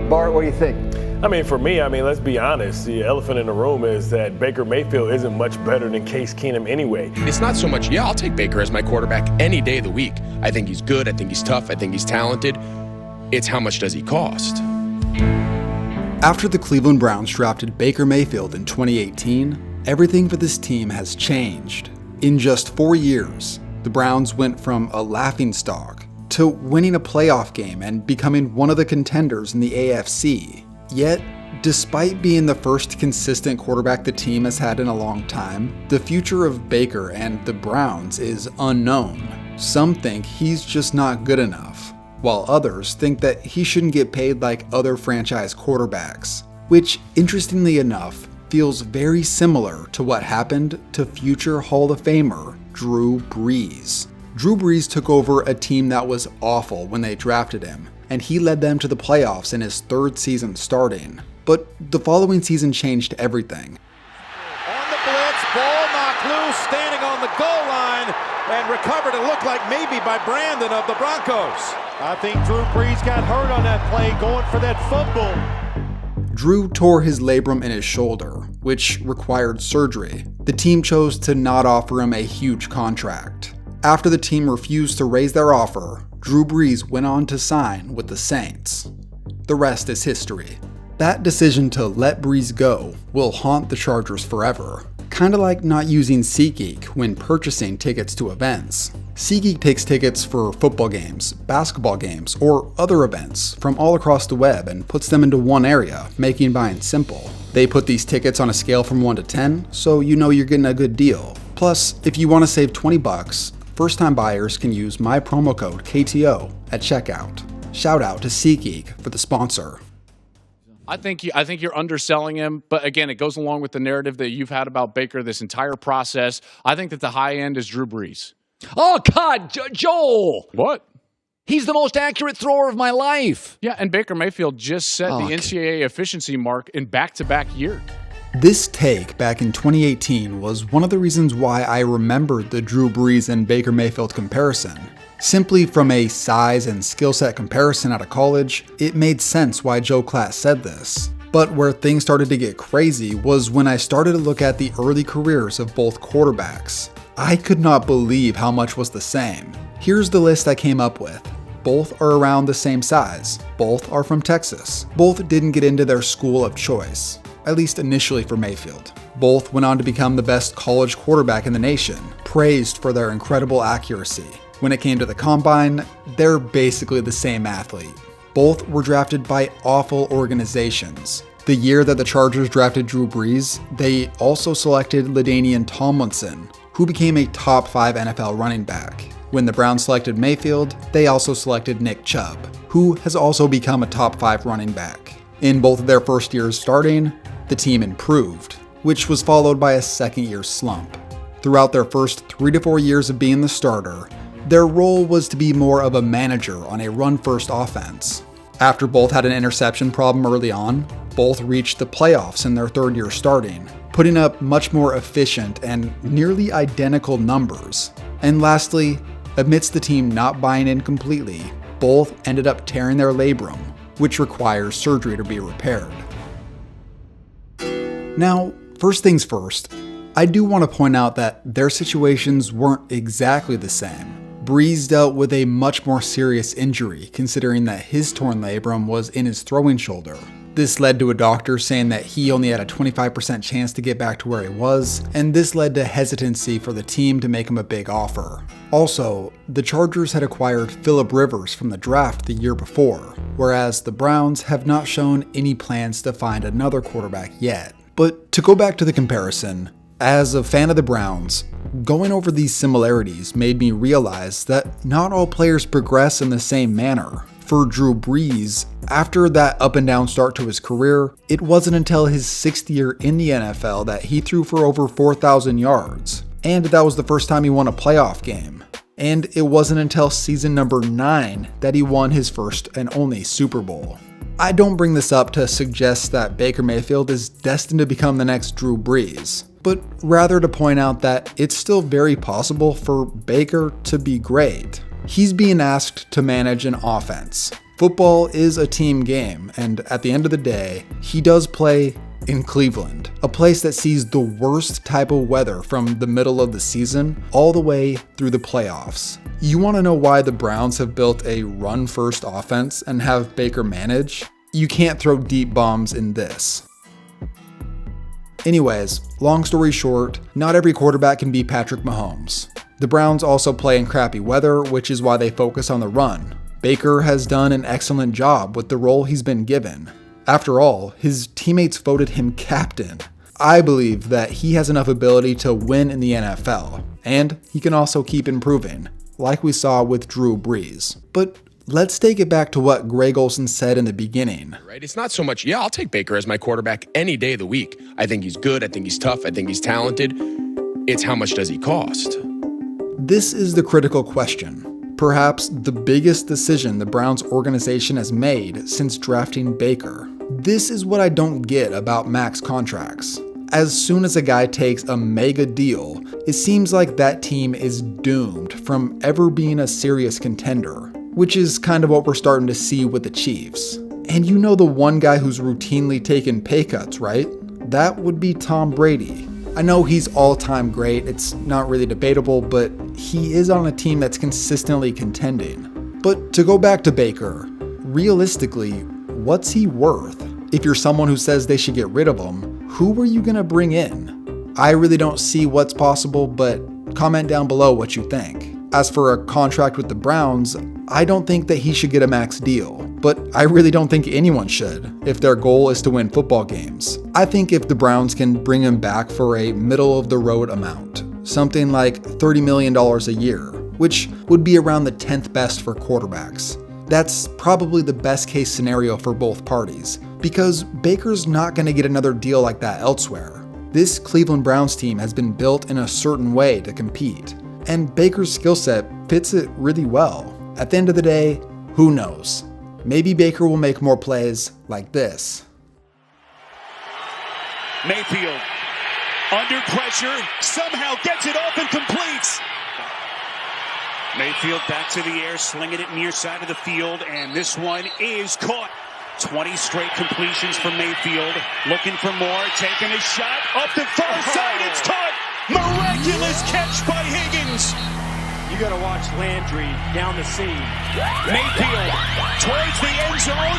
Bart, what do you think? I mean, for me, let's be honest. The elephant in the room is that Baker Mayfield isn't much better than Case Keenum anyway. It's not so much, I'll take Baker as my quarterback any day of the week. I think he's good. I think he's tough. I think he's talented. It's how much does he cost? After the Cleveland Browns drafted Baker Mayfield in 2018, everything for this team has changed. In just 4 years, the Browns went from a laughingstock to winning a playoff game and becoming one of the contenders in the AFC. Yet, despite being the first consistent quarterback the team has had in a long time, the future of Baker and the Browns is unknown. Some think he's just not good enough, while others think that he shouldn't get paid like other franchise quarterbacks, which, interestingly enough, feels very similar to what happened to future Hall of Famer Drew Brees. Drew Brees took over a team that was awful when they drafted him, and he led them to the playoffs in his third season starting. But the following season changed everything. On the blitz, ball knocked loose, standing on the goal line, and recovered, it looked like maybe by Brandon of the Broncos. I think Drew Brees got hurt on that play going for that football. Drew tore his labrum in his shoulder, which required surgery. The team chose to not offer him a huge contract. After the team refused to raise their offer, Drew Brees went on to sign with the Saints. The rest is history. That decision to let Brees go will haunt the Chargers forever. Kinda like not using SeatGeek when purchasing tickets to events. SeatGeek takes tickets for football games, basketball games, or other events from all across the web and puts them into one area, making buying simple. They put these tickets on a scale from 1 to 10, so you know you're getting a good deal. Plus, if you want to save $20, first-time buyers can use my promo code KTO at checkout. Shout out to SeatGeek for the sponsor. I think you're underselling him, but again, it goes along with the narrative that you've had about Baker this entire process. I think that the high end is Drew Brees. Oh, God, Joel! What? He's the most accurate thrower of my life. Yeah, and Baker Mayfield just set the NCAA efficiency mark in back-to-back years. This take back in 2018 was one of the reasons why I remembered the Drew Brees and Baker Mayfield comparison. Simply from a size and skill set comparison out of college, it made sense why Joe Klatt said this. But where things started to get crazy was when I started to look at the early careers of both quarterbacks. I could not believe how much was the same. Here's the list I came up with. Both are around the same size. Both are from Texas. Both didn't get into their school of choice, at least initially for Mayfield. Both went on to become the best college quarterback in the nation, praised for their incredible accuracy. When it came to the combine, they're basically the same athlete. Both were drafted by awful organizations. The year that the Chargers drafted Drew Brees, they also selected LaDainian Tomlinson, who became a top 5 NFL running back. When the Browns selected Mayfield, they also selected Nick Chubb, who has also become a top 5 running back. In both of their first years starting, the team improved, which was followed by a second-year slump. Throughout their first 3 to 4 years of being the starter, their role was to be more of a manager on a run-first offense. After both had an interception problem early on, both reached the playoffs in their third year starting, putting up much more efficient and nearly identical numbers. And lastly, amidst the team not buying in completely, both ended up tearing their labrum, which requires surgery to be repaired. Now, first things first, I do want to point out that their situations weren't exactly the same. Brees dealt with a much more serious injury, considering that his torn labrum was in his throwing shoulder. This led to a doctor saying that he only had a 25% chance to get back to where he was, and this led to hesitancy for the team to make him a big offer. Also, the Chargers had acquired Phillip Rivers from the draft the year before, whereas the Browns have not shown any plans to find another quarterback yet. But to go back to the comparison, as a fan of the Browns, going over these similarities made me realize that not all players progress in the same manner. For Drew Brees, after that up and down start to his career, it wasn't until his 6th year in the NFL that he threw for over 4,000 yards. And that was the first time he won a playoff game. And it wasn't until season number 9 that he won his first and only Super Bowl. I don't bring this up to suggest that Baker Mayfield is destined to become the next Drew Brees, but rather to point out that it's still very possible for Baker to be great. He's being asked to manage an offense, Football is a team game, and at the end of the day, he does play in Cleveland, a place that sees the worst type of weather from the middle of the season all the way through the playoffs. You want to know why the Browns have built a run-first offense and have Baker manage? You can't throw deep bombs in this. Anyways, long story short, not every quarterback can be Patrick Mahomes. The Browns also play in crappy weather, which is why they focus on the run. Baker has done an excellent job with the role he's been given. After all, his teammates voted him captain. I believe that he has enough ability to win in the NFL, and he can also keep improving, like we saw with Drew Brees. But let's take it back to what Greg Olsen said in the beginning. Right? It's not so much, yeah, I'll take Baker as my quarterback any day of the week. I think he's good. I think he's tough. I think he's talented. It's how much does he cost? This is the critical question. Perhaps the biggest decision the Browns organization has made since drafting Baker. This is what I don't get about max contracts. As soon as a guy takes a mega deal, it seems like that team is doomed from ever being a serious contender, which is kind of what we're starting to see with the Chiefs. And you know the one guy who's routinely taken pay cuts, right? That would be Tom Brady. I know he's all-time great, it's not really debatable, but he is on a team that's consistently contending. But to go back to Baker, realistically, what's he worth? If you're someone who says they should get rid of him, who are you gonna bring in? I really don't see what's possible, but comment down below what you think. As for a contract with the Browns, I don't think that he should get a max deal, but I really don't think anyone should if their goal is to win football games. I think if the Browns can bring him back for a middle-of-the-road amount, something like $30 million a year, which would be around the 10th best for quarterbacks. That's probably the best case scenario for both parties, because Baker's not going to get another deal like that elsewhere. This Cleveland Browns team has been built in a certain way to compete, and Baker's skill set fits it really well. At the end of the day, who knows? Maybe Baker will make more plays like this. Mayfield, under pressure, somehow gets it off and completes. Mayfield back to the air, slinging it near side of the field, and this one is caught. 20 straight completions for Mayfield, looking for more, taking a shot, up the far side, it's caught! Miraculous catch by Higgins! You got to watch Landry down the seam. Mayfield towards the end zone,